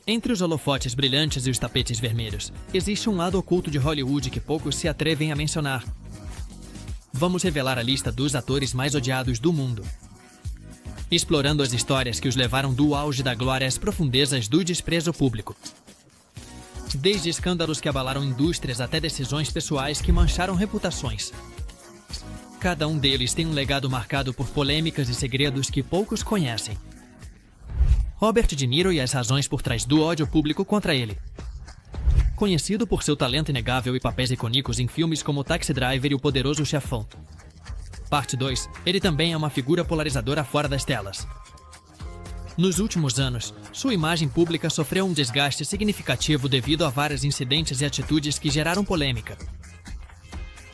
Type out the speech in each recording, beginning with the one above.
Entre os holofotes brilhantes e os tapetes vermelhos, existe um lado oculto de Hollywood que poucos se atrevem a mencionar. Vamos revelar a lista dos atores mais odiados do mundo, explorando as histórias que os levaram do auge da glória às profundezas do desprezo público. Desde escândalos que abalaram indústrias até decisões pessoais que mancharam reputações. Cada um deles tem um legado marcado por polêmicas e segredos que poucos conhecem. Robert De Niro e as razões por trás do ódio público contra ele. Conhecido por seu talento inegável e papéis icônicos em filmes como Taxi Driver e O Poderoso Chefão. Parte 2. Ele também é uma figura polarizadora fora das telas. Nos últimos anos, sua imagem pública sofreu um desgaste significativo devido a vários incidentes e atitudes que geraram polêmica.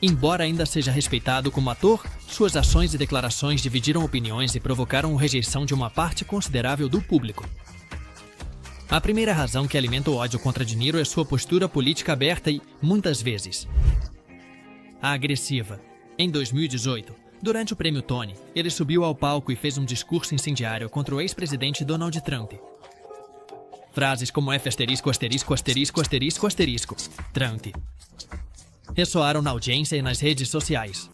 Embora ainda seja respeitado como ator, suas ações e declarações dividiram opiniões e provocaram a rejeição de uma parte considerável do público. A primeira razão que alimenta o ódio contra De Niro é sua postura política aberta e, muitas vezes, agressiva. Em 2018, durante o prêmio Tony, ele subiu ao palco e fez um discurso incendiário contra o ex-presidente Donald Trump. Frases como F*** Trump ressoaram na audiência e nas redes sociais,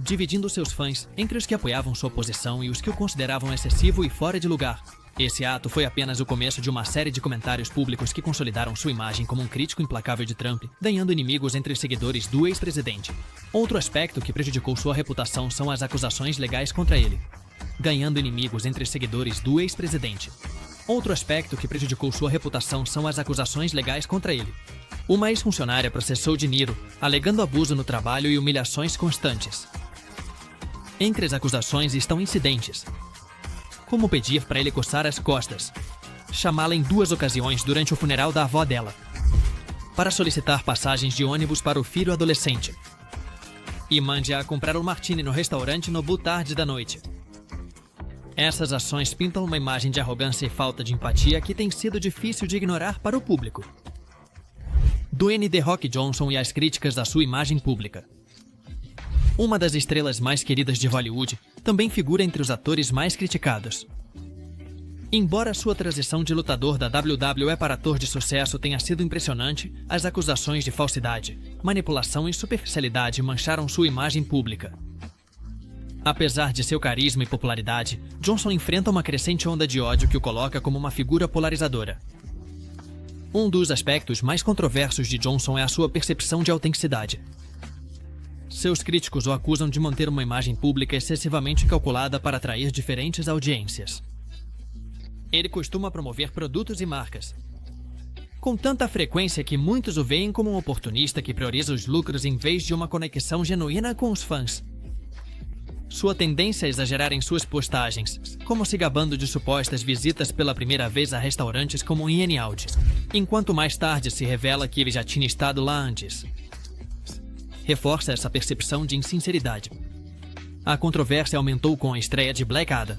dividindo seus fãs entre os que apoiavam sua posição e os que o consideravam excessivo e fora de lugar. Esse ato foi apenas o começo de uma série de comentários públicos que consolidaram sua imagem como um crítico implacável de Trump, ganhando inimigos entre os seguidores do ex-presidente. Outro aspecto que prejudicou sua reputação são as acusações legais contra ele. Ganhando inimigos entre os seguidores do ex-presidente. Outro aspecto que prejudicou sua reputação são as acusações legais contra ele. Uma ex-funcionária processou De Niro, alegando abuso no trabalho e humilhações constantes. Entre as acusações estão incidentes, como pedir para ele coçar as costas, chamá-la em 2 ocasiões durante o funeral da avó dela, para solicitar passagens de ônibus para o filho adolescente, e mande-a comprar um martini no restaurante no bout tarde da noite. Essas ações pintam uma imagem de arrogância e falta de empatia que tem sido difícil de ignorar para o público. Dwayne The Rock Johnson e as críticas à sua imagem pública. Uma das estrelas mais queridas de Hollywood, também figura entre os atores mais criticados. Embora sua transição de lutador da WWE para ator de sucesso tenha sido impressionante, as acusações de falsidade, manipulação e superficialidade mancharam sua imagem pública. Apesar de seu carisma e popularidade, Johnson enfrenta uma crescente onda de ódio que o coloca como uma figura polarizadora. Um dos aspectos mais controversos de Johnson é a sua percepção de autenticidade. Seus críticos o acusam de manter uma imagem pública excessivamente calculada para atrair diferentes audiências. Ele costuma promover produtos e marcas, com tanta frequência que muitos o veem como um oportunista que prioriza os lucros em vez de uma conexão genuína com os fãs. Sua tendência a exagerar em suas postagens, como se gabando de supostas visitas pela primeira vez a restaurantes como em Audi, enquanto mais tarde se revela que ele já tinha estado lá antes. Reforça essa percepção de insinceridade. A controvérsia aumentou com a estreia de Black Adam.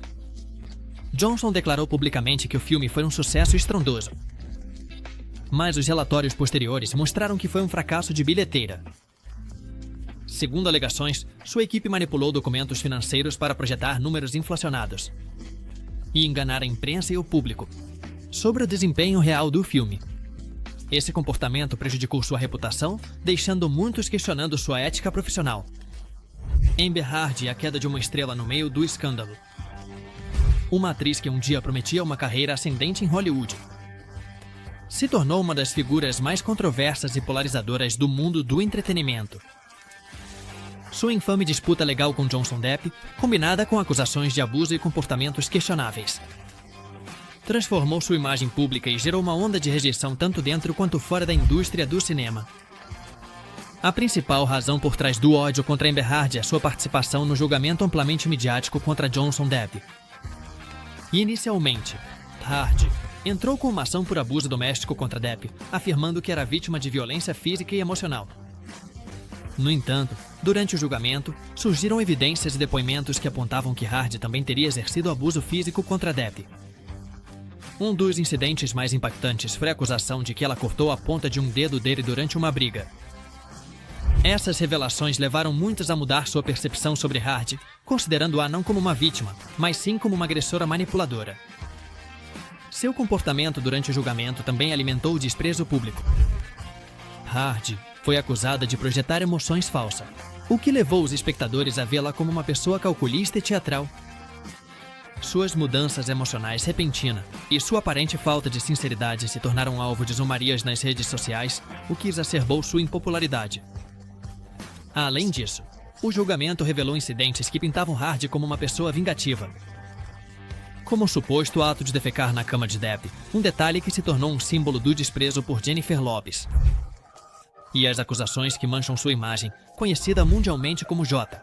Johnson declarou publicamente que o filme foi um sucesso estrondoso, mas os relatórios posteriores mostraram que foi um fracasso de bilheteira. Segundo alegações, sua equipe manipulou documentos financeiros para projetar números inflacionados e enganar a imprensa e o público sobre o desempenho real do filme. Esse comportamento prejudicou sua reputação, deixando muitos questionando sua ética profissional. Amber Heard e a queda de uma estrela no meio do escândalo. Uma atriz que um dia prometia uma carreira ascendente em Hollywood se tornou uma das figuras mais controversas e polarizadoras do mundo do entretenimento. Sua infame disputa legal com Johnson Depp, combinada com acusações de abuso e comportamentos questionáveis, transformou sua imagem pública e gerou uma onda de rejeição tanto dentro quanto fora da indústria do cinema. A principal razão por trás do ódio contra Amber Heard é sua participação no julgamento amplamente midiático contra Johnson Depp. Inicialmente, Heard entrou com uma ação por abuso doméstico contra Depp, afirmando que era vítima de violência física e emocional. No entanto, durante o julgamento, surgiram evidências e depoimentos que apontavam que Heard também teria exercido abuso físico contra Depp. Um dos incidentes mais impactantes foi a acusação de que ela cortou a ponta de um dedo dele durante uma briga. Essas revelações levaram muitos a mudar sua percepção sobre Heard, considerando-a não como uma vítima, mas sim como uma agressora manipuladora. Seu comportamento durante o julgamento também alimentou o desprezo público. Hardy foi acusada de projetar emoções falsas, o que levou os espectadores a vê-la como uma pessoa calculista e teatral. Suas mudanças emocionais repentinas e sua aparente falta de sinceridade se tornaram alvo de zombarias nas redes sociais, o que exacerbou sua impopularidade. Além disso, o julgamento revelou incidentes que pintavam Hardy como uma pessoa vingativa, como o suposto ato de defecar na cama de Depp, um detalhe que se tornou um símbolo do desprezo por Jennifer Lopez. E as acusações que mancham sua imagem, conhecida mundialmente como J.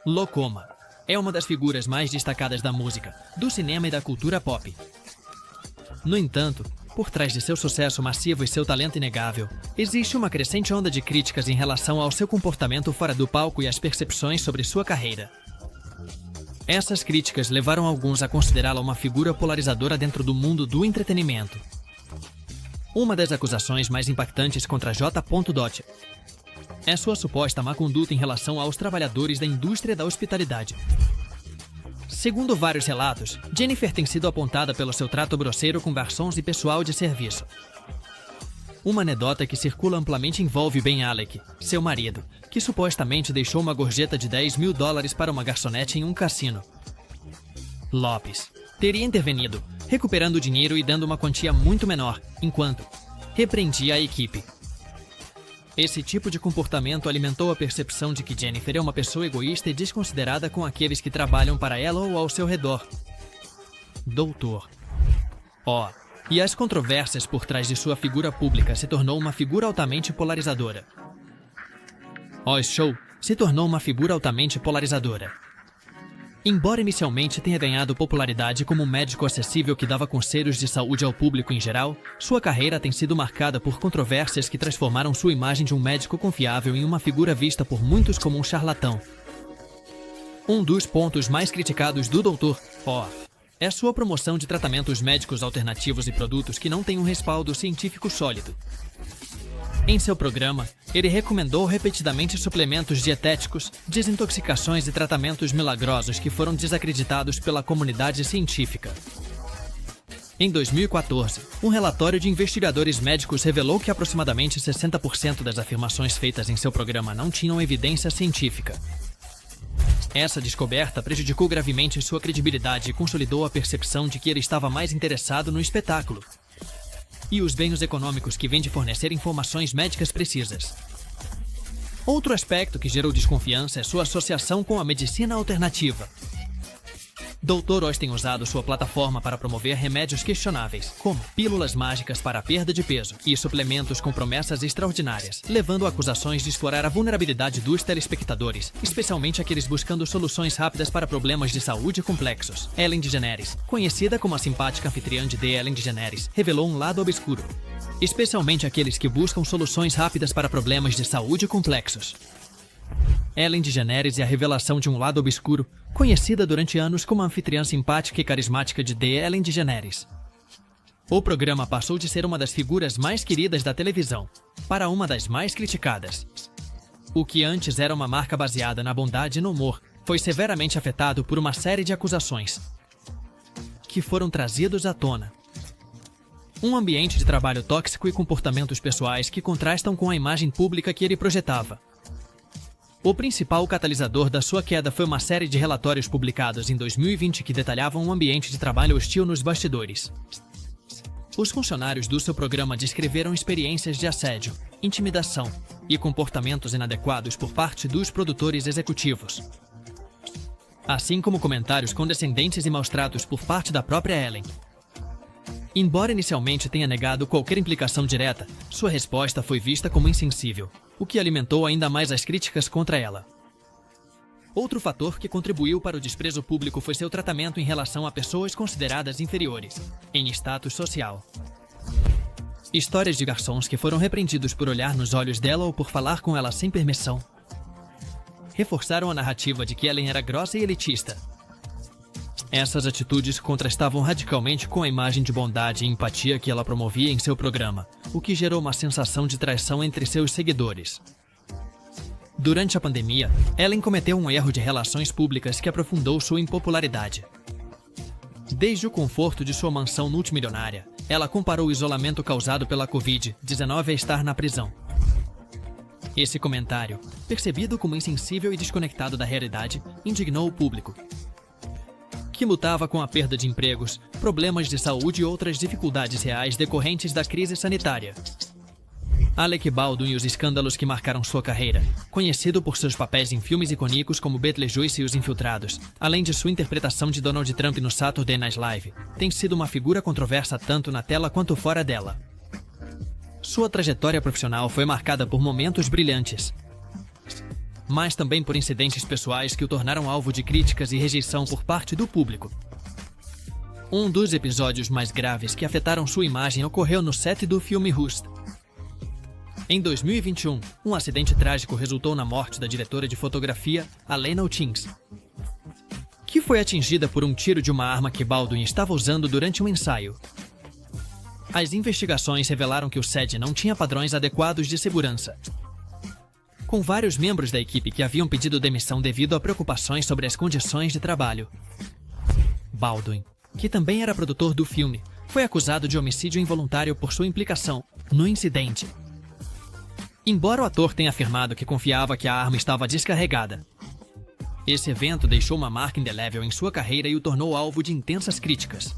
Loucoma, é uma das figuras mais destacadas da música, do cinema e da cultura pop. No entanto, por trás de seu sucesso massivo e seu talento inegável, existe uma crescente onda de críticas em relação ao seu comportamento fora do palco e as percepções sobre sua carreira. Essas críticas levaram alguns a considerá-la uma figura polarizadora dentro do mundo do entretenimento. Uma das acusações mais impactantes contra J. Dot é sua suposta má conduta em relação aos trabalhadores da indústria da hospitalidade. Segundo vários relatos, Jennifer tem sido apontada pelo seu trato grosseiro com garçons e pessoal de serviço. Uma anedota que circula amplamente envolve Ben Affleck, seu marido, que supostamente deixou uma gorjeta de $10 mil para uma garçonete em um cassino. Lopez teria intervenido, recuperando o dinheiro e dando uma quantia muito menor, enquanto repreendia a equipe. Esse tipo de comportamento alimentou a percepção de que Jennifer é uma pessoa egoísta e desconsiderada com aqueles que trabalham para ela ou ao seu redor. Doutor. E as controvérsias por trás de sua figura pública se tornou uma figura altamente polarizadora. Show se tornou uma figura altamente polarizadora. Embora inicialmente tenha ganhado popularidade como um médico acessível que dava conselhos de saúde ao público em geral, sua carreira tem sido marcada por controvérsias que transformaram sua imagem de um médico confiável em uma figura vista por muitos como um charlatão. Um dos pontos mais criticados do Dr. é sua promoção de tratamentos médicos alternativos e produtos que não têm um respaldo científico sólido. Em seu programa, ele recomendou repetidamente suplementos dietéticos, desintoxicações e tratamentos milagrosos que foram desacreditados pela comunidade científica. Em 2014, um relatório de investigadores médicos revelou que aproximadamente 60% das afirmações feitas em seu programa não tinham evidência científica. Essa descoberta prejudicou gravemente sua credibilidade e consolidou a percepção de que ele estava mais interessado no espetáculo e os ganhos econômicos que vêm de fornecer informações médicas precisas. Outro aspecto que gerou desconfiança é sua associação com a medicina alternativa. Dr. Oz tem usado sua plataforma para promover remédios questionáveis, como pílulas mágicas para a perda de peso e suplementos com promessas extraordinárias, levando a acusações de explorar a vulnerabilidade dos telespectadores, especialmente aqueles buscando soluções rápidas para problemas de saúde complexos. Ellen DeGeneres, conhecida como a simpática anfitriã de The Ellen DeGeneres, revelou um lado obscuro, especialmente aqueles que buscam soluções rápidas para problemas de saúde complexos. Ellen DeGeneres é a revelação de um lado obscuro, conhecida durante anos como a anfitriã simpática e carismática de The Ellen DeGeneres. O programa passou de ser uma das figuras mais queridas da televisão para uma das mais criticadas. O que antes era uma marca baseada na bondade e no humor, foi severamente afetado por uma série de acusações que foram trazidos à tona. Um ambiente de trabalho tóxico e comportamentos pessoais que contrastam com a imagem pública que ele projetava. O principal catalisador da sua queda foi uma série de relatórios publicados em 2020 que detalhavam um ambiente de trabalho hostil nos bastidores. Os funcionários do seu programa descreveram experiências de assédio, intimidação e comportamentos inadequados por parte dos produtores executivos, assim como comentários condescendentes e maus-tratos por parte da própria Ellen. Embora inicialmente tenha negado qualquer implicação direta, sua resposta foi vista como insensível, o que alimentou ainda mais as críticas contra ela. Outro fator que contribuiu para o desprezo público foi seu tratamento em relação a pessoas consideradas inferiores, em status social. Histórias de garçons que foram repreendidos por olhar nos olhos dela ou por falar com ela sem permissão reforçaram a narrativa de que Ellen era grossa e elitista. Essas atitudes contrastavam radicalmente com a imagem de bondade e empatia que ela promovia em seu programa, o que gerou uma sensação de traição entre seus seguidores. Durante a pandemia, Ellen cometeu um erro de relações públicas que aprofundou sua impopularidade. Desde o conforto de sua mansão multimilionária, ela comparou o isolamento causado pela Covid-19 a estar na prisão. Esse comentário, percebido como insensível e desconectado da realidade, indignou o público, que lutava com a perda de empregos, problemas de saúde e outras dificuldades reais decorrentes da crise sanitária. Alec Baldwin e os escândalos que marcaram sua carreira, conhecido por seus papéis em filmes icônicos como Beetlejuice e Os Infiltrados, além de sua interpretação de Donald Trump no Saturday Night Live, tem sido uma figura controversa tanto na tela quanto fora dela. Sua trajetória profissional foi marcada por momentos brilhantes, mas também por incidentes pessoais que o tornaram alvo de críticas e rejeição por parte do público. Um dos episódios mais graves que afetaram sua imagem ocorreu no set do filme Rust. Em 2021, um acidente trágico resultou na morte da diretora de fotografia, Alena Hutchins, que foi atingida por um tiro de uma arma que Baldwin estava usando durante um ensaio. As investigações revelaram que o set não tinha padrões adequados de segurança, com vários membros da equipe que haviam pedido demissão devido a preocupações sobre as condições de trabalho. Baldwin, que também era produtor do filme, foi acusado de homicídio involuntário por sua implicação no incidente. Embora o ator tenha afirmado que confiava que a arma estava descarregada, esse evento deixou uma marca indelével em sua carreira e o tornou alvo de intensas críticas.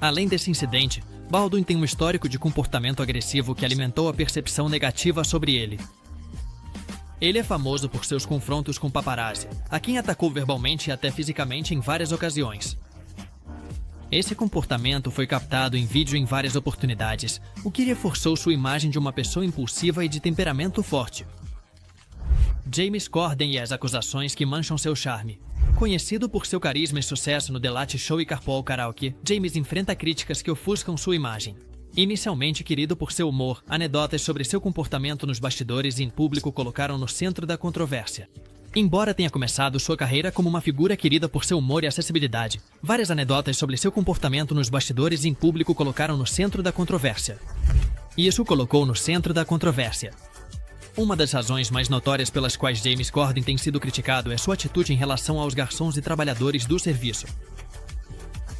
Além desse incidente, Baldwin tem um histórico de comportamento agressivo que alimentou a percepção negativa sobre ele. Ele é famoso por seus confrontos com paparazzi, a quem atacou verbalmente e até fisicamente em várias ocasiões. Esse comportamento foi captado em vídeo em várias oportunidades, o que reforçou sua imagem de uma pessoa impulsiva e de temperamento forte. James Corden e as acusações que mancham seu charme. Conhecido por seu carisma e sucesso no The Late Show e Carpool Karaoke, James enfrenta críticas que ofuscam sua imagem. Inicialmente querido por seu humor, anedotas sobre seu comportamento nos bastidores e em público colocaram no centro da controvérsia. Embora tenha começado sua carreira como uma figura querida por seu humor e acessibilidade, várias anedotas sobre seu comportamento nos bastidores e em público colocaram no centro da controvérsia. Isso o colocou no centro da controvérsia. Uma das razões mais notórias pelas quais James Corden tem sido criticado é sua atitude em relação aos garçons e trabalhadores do serviço.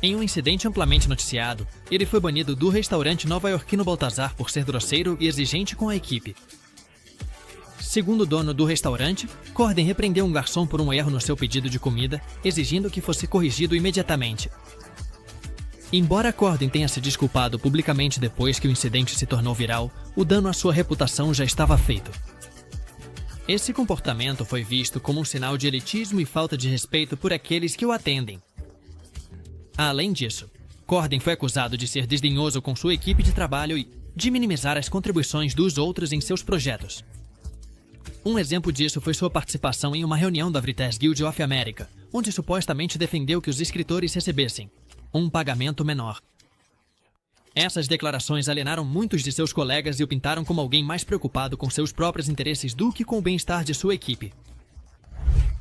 Em um incidente amplamente noticiado, ele foi banido do restaurante nova-iorquino Baltazar por ser grosseiro e exigente com a equipe. Segundo o dono do restaurante, Corden repreendeu um garçom por um erro no seu pedido de comida, exigindo que fosse corrigido imediatamente. Embora Corden tenha se desculpado publicamente depois que o incidente se tornou viral, o dano à sua reputação já estava feito. Esse comportamento foi visto como um sinal de elitismo e falta de respeito por aqueles que o atendem. Além disso, Corden foi acusado de ser desdenhoso com sua equipe de trabalho e de minimizar as contribuições dos outros em seus projetos. Um exemplo disso foi sua participação em uma reunião da Writers Guild of America, onde supostamente defendeu que os escritores recebessem um pagamento menor. Essas declarações alienaram muitos de seus colegas e o pintaram como alguém mais preocupado com seus próprios interesses do que com o bem-estar de sua equipe.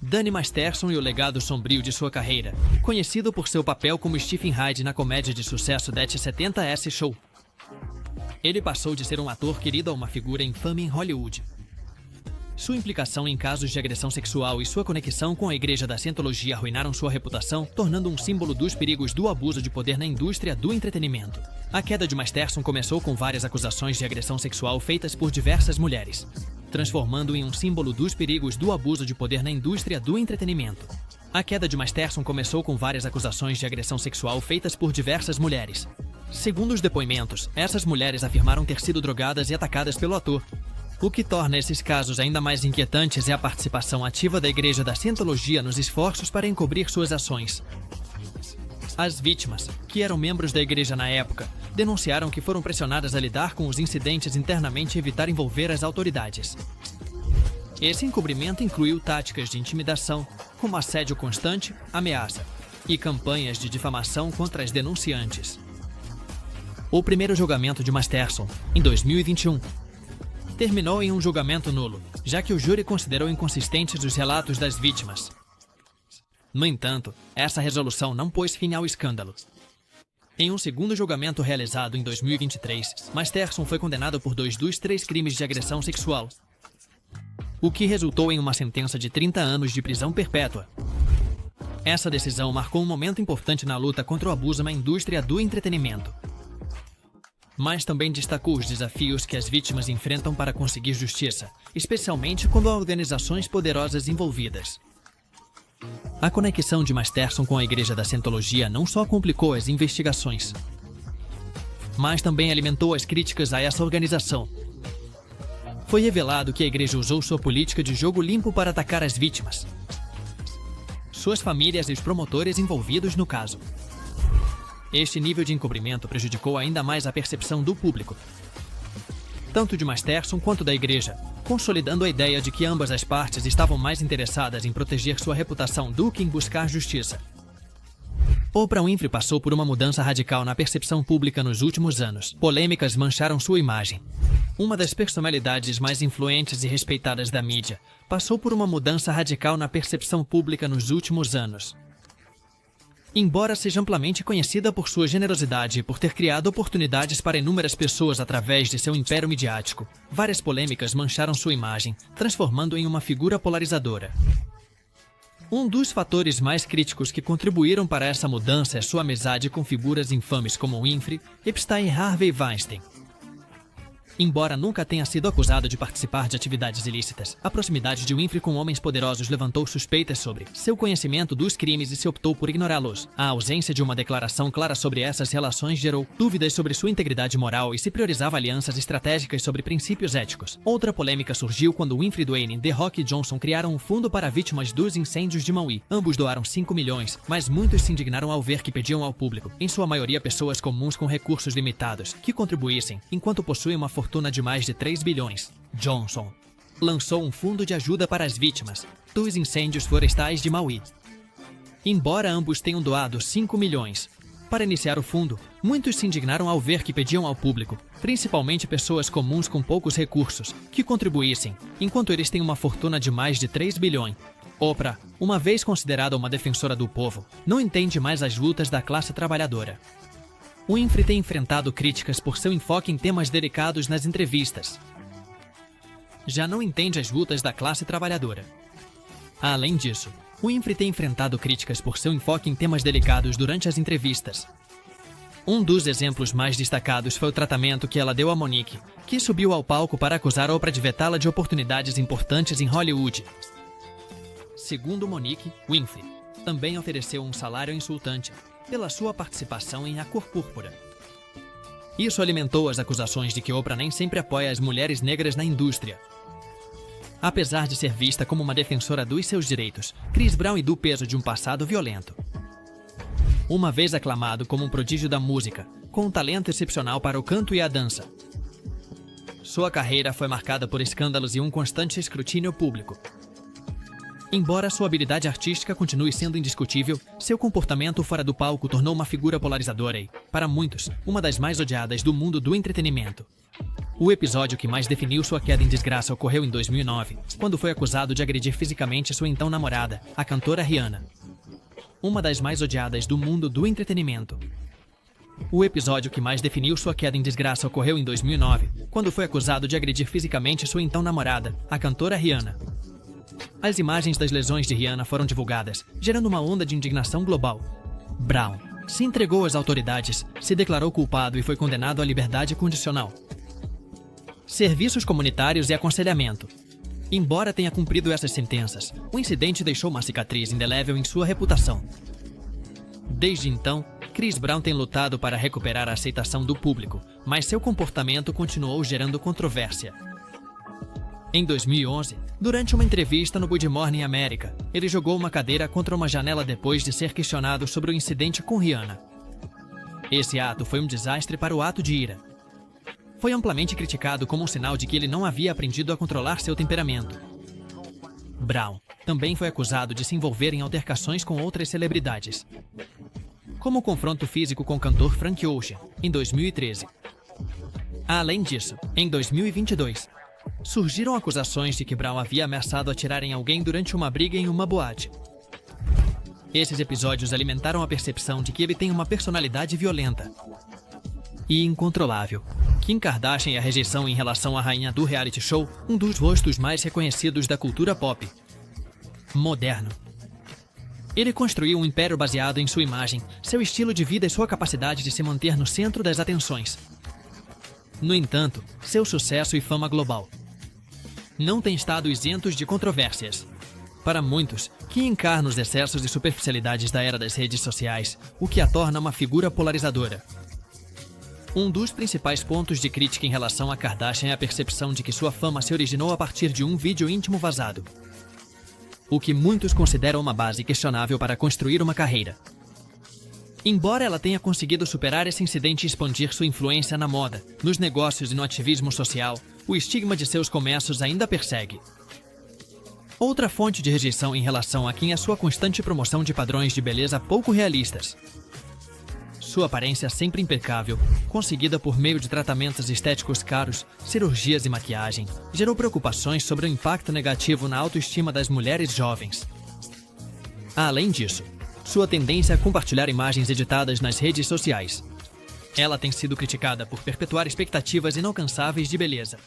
Danny Masterson e o legado sombrio de sua carreira, conhecido por seu papel como Stephen Hyde na comédia de sucesso That 70s Show. Ele passou de ser um ator querido a uma figura infame em Hollywood. Sua implicação em casos de agressão sexual e sua conexão com a Igreja da Scientologia arruinaram sua reputação, tornando um símbolo dos perigos do abuso de poder na indústria do entretenimento. A queda de Masterson começou com várias acusações de agressão sexual feitas por diversas mulheres, transformando-o em um símbolo dos perigos do abuso de poder na indústria do entretenimento. A queda de Masterson começou com várias acusações de agressão sexual feitas por diversas mulheres. Segundo os depoimentos, essas mulheres afirmaram ter sido drogadas e atacadas pelo ator. O que torna esses casos ainda mais inquietantes é a participação ativa da Igreja da Scientologia nos esforços para encobrir suas ações. As vítimas, que eram membros da igreja na época, denunciaram que foram pressionadas a lidar com os incidentes internamente e evitar envolver as autoridades. Esse encobrimento incluiu táticas de intimidação, como assédio constante, ameaça, e campanhas de difamação contra as denunciantes. O primeiro julgamento de Masterson, em 2021, terminou em um julgamento nulo, já que o júri considerou inconsistentes os relatos das vítimas. No entanto, essa resolução não pôs fim ao escândalo. Em um segundo julgamento realizado em 2023, Masterson foi condenado por 2 dos 3 crimes de agressão sexual, o que resultou em uma sentença de 30 anos de prisão perpétua. Essa decisão marcou um momento importante na luta contra o abuso na indústria do entretenimento. Mas também destacou os desafios que as vítimas enfrentam para conseguir justiça, especialmente quando há organizações poderosas envolvidas. A conexão de Masterson com a Igreja da Scientologia não só complicou as investigações, mas também alimentou as críticas a essa organização. Foi revelado que a Igreja usou sua política de jogo limpo para atacar as vítimas, suas famílias e os promotores envolvidos no caso. Este nível de encobrimento prejudicou ainda mais a percepção do público, tanto de Masterson quanto da Igreja, consolidando a ideia de que ambas as partes estavam mais interessadas em proteger sua reputação do que em buscar justiça. Oprah Winfrey passou por uma mudança radical na percepção pública nos últimos anos. Polêmicas mancharam sua imagem. Uma das personalidades mais influentes e respeitadas da mídia passou por uma mudança radical na percepção pública nos últimos anos. Embora seja amplamente conhecida por sua generosidade e por ter criado oportunidades para inúmeras pessoas através de seu império midiático, várias polêmicas mancharam sua imagem, transformando-a em uma figura polarizadora. Um dos fatores mais críticos que contribuíram para essa mudança é sua amizade com figuras infames como Winfrey, Epstein e Harvey Weinstein. Embora nunca tenha sido acusado de participar de atividades ilícitas, a proximidade de Winfrey com homens poderosos levantou suspeitas sobre seu conhecimento dos crimes e se optou por ignorá-los. A ausência de uma declaração clara sobre essas relações gerou dúvidas sobre sua integridade moral e se priorizava alianças estratégicas sobre princípios éticos. Outra polêmica surgiu quando Winfrey Dwayne e The Rock Johnson criaram um fundo para vítimas dos incêndios de Maui. Ambos doaram 5 milhões, mas muitos se indignaram ao ver que pediam ao público, em sua maioria pessoas comuns com recursos limitados, que contribuíssem, enquanto possuem uma fortuna de mais de 3 bilhões. Johnson lançou um fundo de ajuda para as vítimas dos incêndios florestais de Maui. Embora ambos tenham doado 5 milhões para iniciar o fundo, muitos se indignaram ao ver que pediam ao público, principalmente pessoas comuns com poucos recursos, que contribuíssem, enquanto eles têm uma fortuna de mais de 3 bilhões. Oprah, uma vez considerada uma defensora do povo, não entende mais as lutas da classe trabalhadora. Winfrey tem enfrentado críticas por seu enfoque em temas delicados nas entrevistas. Já não entende as lutas da classe trabalhadora. Além disso, Winfrey tem enfrentado críticas por seu enfoque em temas delicados durante as entrevistas. Um dos exemplos mais destacados foi o tratamento que ela deu a Monique, que subiu ao palco para acusar Oprah de vetá-la de oportunidades importantes em Hollywood. Segundo Monique, Winfrey também ofereceu um salário insultante pela sua participação em A Cor Púrpura. Isso alimentou as acusações de que Oprah nem sempre apoia as mulheres negras na indústria. Apesar de ser vista como uma defensora dos seus direitos, Chris Brown e do peso de um passado violento. Uma vez aclamado como um prodígio da música, com um talento excepcional para o canto e a dança, sua carreira foi marcada por escândalos e um constante escrutínio público. Embora sua habilidade artística continue sendo indiscutível, seu comportamento fora do palco tornou uma figura polarizadora e, para muitos, uma das mais odiadas do mundo do entretenimento. O episódio que mais definiu sua queda em desgraça ocorreu em 2009, quando foi acusado de agredir fisicamente sua então namorada, a cantora Rihanna. Uma das mais odiadas do mundo do entretenimento. O episódio que mais definiu sua queda em desgraça ocorreu em 2009, quando foi acusado de agredir fisicamente sua então namorada, a cantora Rihanna. As imagens das lesões de Rihanna foram divulgadas, gerando uma onda de indignação global. Brown se entregou às autoridades, se declarou culpado e foi condenado à liberdade condicional, serviços comunitários e aconselhamento. Embora tenha cumprido essas sentenças, o incidente deixou uma cicatriz indelével em sua reputação. Desde então, Chris Brown tem lutado para recuperar a aceitação do público, mas seu comportamento continuou gerando controvérsia. Em 2011, durante uma entrevista no Good Morning America, ele jogou uma cadeira contra uma janela depois de ser questionado sobre o incidente com Rihanna. Esse ato foi um desastre para o ato de ira. Foi amplamente criticado como um sinal de que ele não havia aprendido a controlar seu temperamento. Brown também foi acusado de se envolver em altercações com outras celebridades, como o confronto físico com o cantor Frank Ocean, em 2013. Além disso, em 2022, surgiram acusações de que Brown havia ameaçado atirar em alguém durante uma briga em uma boate. Esses episódios alimentaram a percepção de que ele tem uma personalidade violenta e incontrolável. Kim Kardashian e a rejeição em relação à rainha do reality show, um dos rostos mais reconhecidos da cultura pop moderno. Ele construiu um império baseado em sua imagem, seu estilo de vida e sua capacidade de se manter no centro das atenções. No entanto, seu sucesso e fama global não têm estado isentos de controvérsias. Para muitos, que encarnam os excessos e superficialidades da era das redes sociais, o que a torna uma figura polarizadora. Um dos principais pontos de crítica em relação a Kardashian é a percepção de que sua fama se originou a partir de um vídeo íntimo vazado, o que muitos consideram uma base questionável para construir uma carreira. Embora ela tenha conseguido superar esse incidente e expandir sua influência na moda, nos negócios e no ativismo social, o estigma de seus começos ainda persegue. Outra fonte de rejeição em relação a quem é sua constante promoção de padrões de beleza pouco realistas. Sua aparência sempre impecável, conseguida por meio de tratamentos estéticos caros, cirurgias e maquiagem, gerou preocupações sobre o impacto negativo na autoestima das mulheres jovens. Além disso, sua tendência a compartilhar imagens editadas nas redes sociais. Ela tem sido criticada por perpetuar expectativas inalcançáveis de beleza.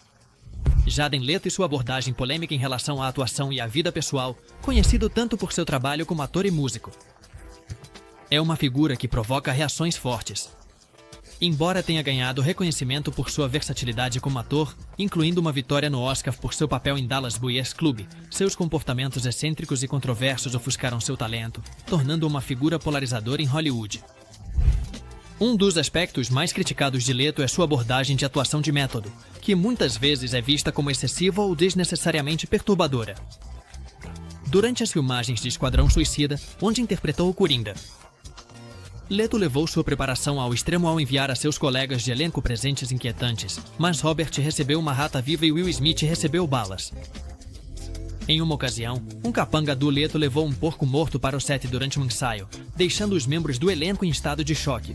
Jaden Leto e sua abordagem polêmica em relação à atuação e à vida pessoal, conhecido tanto por seu trabalho como ator e músico. É uma figura que provoca reações fortes. Embora tenha ganhado reconhecimento por sua versatilidade como ator, incluindo uma vitória no Oscar por seu papel em Dallas Buyers Club, seus comportamentos excêntricos e controversos ofuscaram seu talento, tornando-o uma figura polarizadora em Hollywood. Um dos aspectos mais criticados de Leto é sua abordagem de atuação de método, que muitas vezes é vista como excessiva ou desnecessariamente perturbadora. Durante as filmagens de Esquadrão Suicida, onde interpretou o Coringa, Leto levou sua preparação ao extremo ao enviar a seus colegas de elenco presentes inquietantes, mas Robert recebeu uma rata viva e Will Smith recebeu balas. Em uma ocasião, um capanga do Leto levou um porco morto para o set durante um ensaio, deixando os membros do elenco em estado de choque.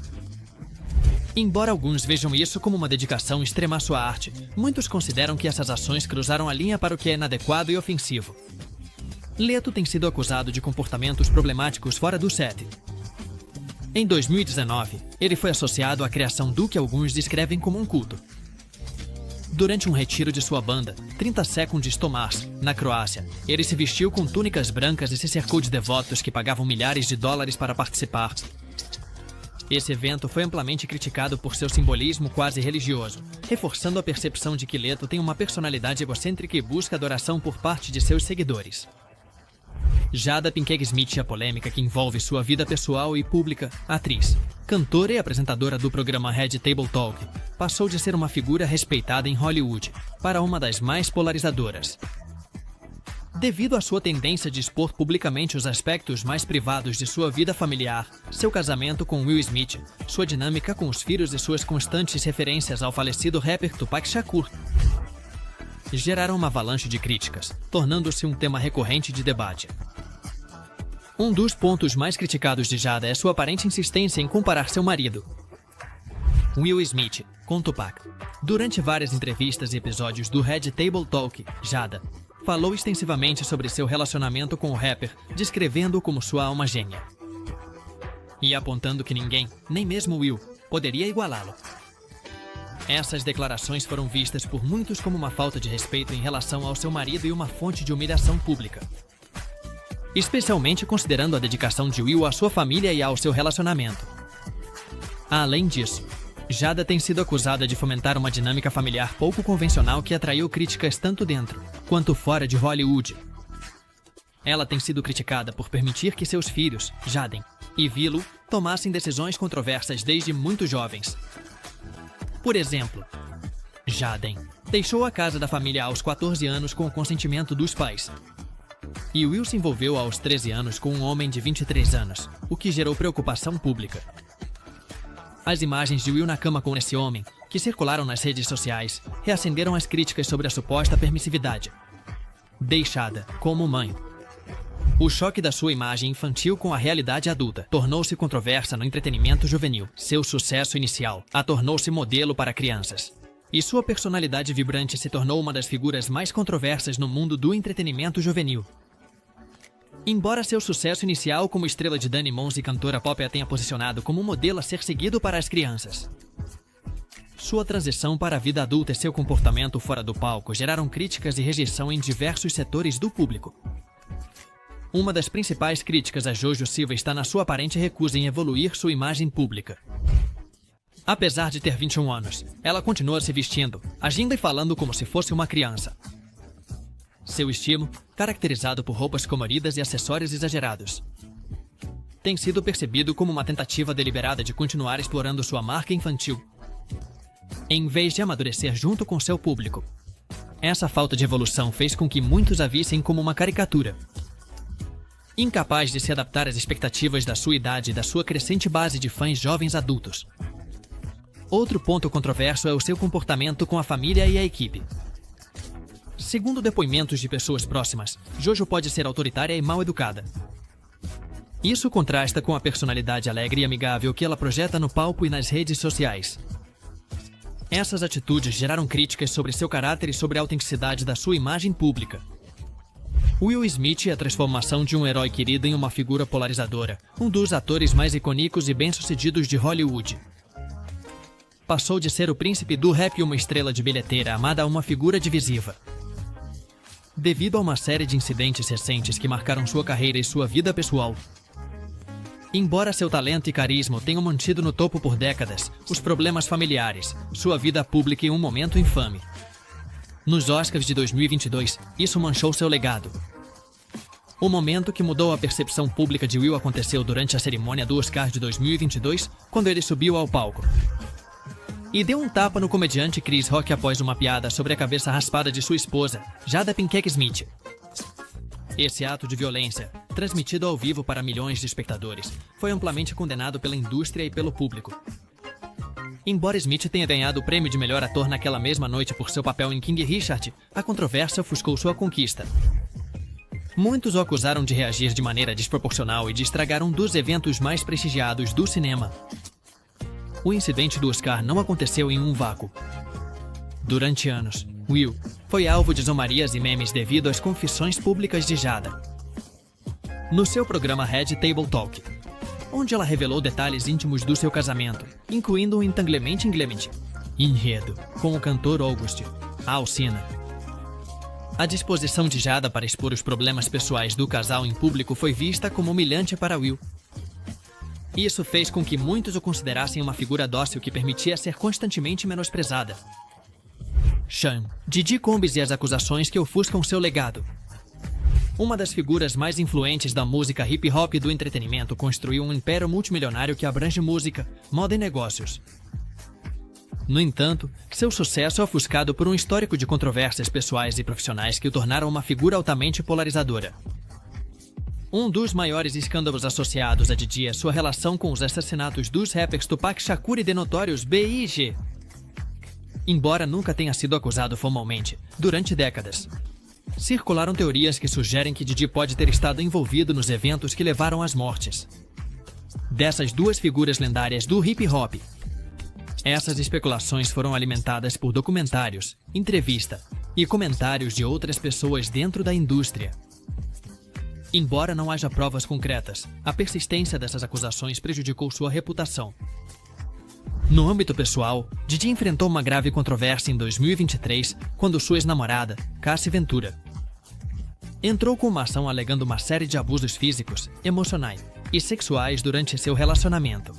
Embora alguns vejam isso como uma dedicação extrema à sua arte, muitos consideram que essas ações cruzaram a linha para o que é inadequado e ofensivo. Leto tem sido acusado de comportamentos problemáticos fora do set. Em 2019, ele foi associado à criação do que alguns descrevem como um culto. Durante um retiro de sua banda, 30 Seconds to Mars, na Croácia, ele se vestiu com túnicas brancas e se cercou de devotos que pagavam milhares de dólares para participar. Esse evento foi amplamente criticado por seu simbolismo quase religioso, reforçando a percepção de que Leto tem uma personalidade egocêntrica e busca adoração por parte de seus seguidores. Jada Pinkett Smith e a polêmica que envolve sua vida pessoal e pública, atriz, cantora e apresentadora do programa Red Table Talk, passou de ser uma figura respeitada em Hollywood para uma das mais polarizadoras. Devido à sua tendência de expor publicamente os aspectos mais privados de sua vida familiar, seu casamento com Will Smith, sua dinâmica com os filhos e suas constantes referências ao falecido rapper Tupac Shakur, geraram uma avalanche de críticas, tornando-se um tema recorrente de debate. Um dos pontos mais criticados de Jada é sua aparente insistência em comparar seu marido, Will Smith, com Tupac. Durante várias entrevistas e episódios do Red Table Talk, Jada falou extensivamente sobre seu relacionamento com o rapper, descrevendo-o como sua alma gêmea e apontando que ninguém, nem mesmo Will, poderia igualá-lo. Essas declarações foram vistas por muitos como uma falta de respeito em relação ao seu marido e uma fonte de humilhação pública, especialmente considerando a dedicação de Will à sua família e ao seu relacionamento. Além disso, Jada tem sido acusada de fomentar uma dinâmica familiar pouco convencional que atraiu críticas tanto dentro quanto fora de Hollywood. Ela tem sido criticada por permitir que seus filhos, Jaden e Willow, tomassem decisões controversas desde muito jovens. Por exemplo, Jaden deixou a casa da família aos 14 anos com o consentimento dos pais. E Will se envolveu aos 13 anos com um homem de 23 anos, o que gerou preocupação pública. As imagens de Will na cama com esse homem, que circularam nas redes sociais, reacenderam as críticas sobre a suposta permissividade deixada como mãe. O choque da sua imagem infantil com a realidade adulta tornou-se controversa no entretenimento juvenil. Seu sucesso inicial a tornou-se modelo para crianças. E sua personalidade vibrante se tornou uma das figuras mais controversas no mundo do entretenimento juvenil. Embora seu sucesso inicial como estrela de Dani Mons e cantora pop a tenha posicionado como um modelo a ser seguido para as crianças, sua transição para a vida adulta e seu comportamento fora do palco geraram críticas e rejeição em diversos setores do público. Uma das principais críticas a Jojo Siwa está na sua aparente recusa em evoluir sua imagem pública. Apesar de ter 21 anos, ela continua se vestindo, agindo e falando como se fosse uma criança. Seu estilo, caracterizado por roupas coloridas e acessórios exagerados, tem sido percebido como uma tentativa deliberada de continuar explorando sua marca infantil, em vez de amadurecer junto com seu público. Essa falta de evolução fez com que muitos a vissem como uma caricatura, incapaz de se adaptar às expectativas da sua idade e da sua crescente base de fãs jovens adultos. Outro ponto controverso é o seu comportamento com a família e a equipe. Segundo depoimentos de pessoas próximas, Jojo pode ser autoritária e mal educada. Isso contrasta com a personalidade alegre e amigável que ela projeta no palco e nas redes sociais. Essas atitudes geraram críticas sobre seu caráter e sobre a autenticidade da sua imagem pública. Will Smith é a transformação de um herói querido em uma figura polarizadora, um dos atores mais icônicos e bem-sucedidos de Hollywood. Passou de ser o príncipe do rap e uma estrela de bilheteira amada a uma figura divisiva. Devido a uma série de incidentes recentes que marcaram sua carreira e sua vida pessoal. Embora seu talento e carisma o tenham mantido no topo por décadas, os problemas familiares, sua vida pública e um momento infame. Nos Oscars de 2022, isso manchou seu legado. O momento que mudou a percepção pública de Will aconteceu durante a cerimônia do Oscar de 2022, quando ele subiu ao palco e deu um tapa no comediante Chris Rock após uma piada sobre a cabeça raspada de sua esposa, Jada Pinkett Smith. Esse ato de violência, transmitido ao vivo para milhões de espectadores, foi amplamente condenado pela indústria e pelo público. Embora Smith tenha ganhado o prêmio de melhor ator naquela mesma noite por seu papel em King Richard, a controvérsia ofuscou sua conquista. Muitos o acusaram de reagir de maneira desproporcional e de estragar um dos eventos mais prestigiados do cinema. O incidente do Oscar não aconteceu em um vácuo. Durante anos, Will foi alvo de zombarias e memes devido às confissões públicas de Jada. No seu programa Red Table Talk, onde ela revelou detalhes íntimos do seu casamento, incluindo um entanglement enredo com o cantor August Alsina. A disposição de Jada para expor os problemas pessoais do casal em público foi vista como humilhante para Will. Isso fez com que muitos o considerassem uma figura dócil que permitia ser constantemente menosprezada. Sean Diddy Combs e as acusações que ofuscam seu legado. Uma das figuras mais influentes da música hip-hop e do entretenimento construiu um império multimilionário que abrange música, moda e negócios. No entanto, seu sucesso é ofuscado por um histórico de controvérsias pessoais e profissionais que o tornaram uma figura altamente polarizadora. Um dos maiores escândalos associados a Diddy é sua relação com os assassinatos dos rappers Tupac Shakur e The Notorious B.I.G. Embora nunca tenha sido acusado formalmente, durante décadas, circularam teorias que sugerem que Diddy pode ter estado envolvido nos eventos que levaram às mortes dessas duas figuras lendárias do hip-hop. Essas especulações foram alimentadas por documentários, entrevista e comentários de outras pessoas dentro da indústria. Embora não haja provas concretas, a persistência dessas acusações prejudicou sua reputação. No âmbito pessoal, Diddy enfrentou uma grave controvérsia em 2023, quando sua ex-namorada, Cassie Ventura, entrou com uma ação alegando uma série de abusos físicos, emocionais e sexuais durante seu relacionamento.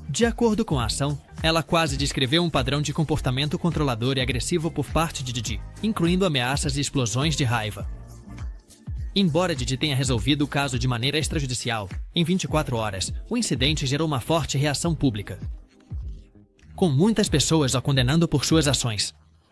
De acordo com a ação, ela quase descreveu um padrão de comportamento controlador e agressivo por parte de Diddy, incluindo ameaças e explosões de raiva. Embora Diddy tenha resolvido o caso de maneira extrajudicial, em 24 horas, o incidente gerou uma forte reação pública, com muitas pessoas o condenando por suas ações.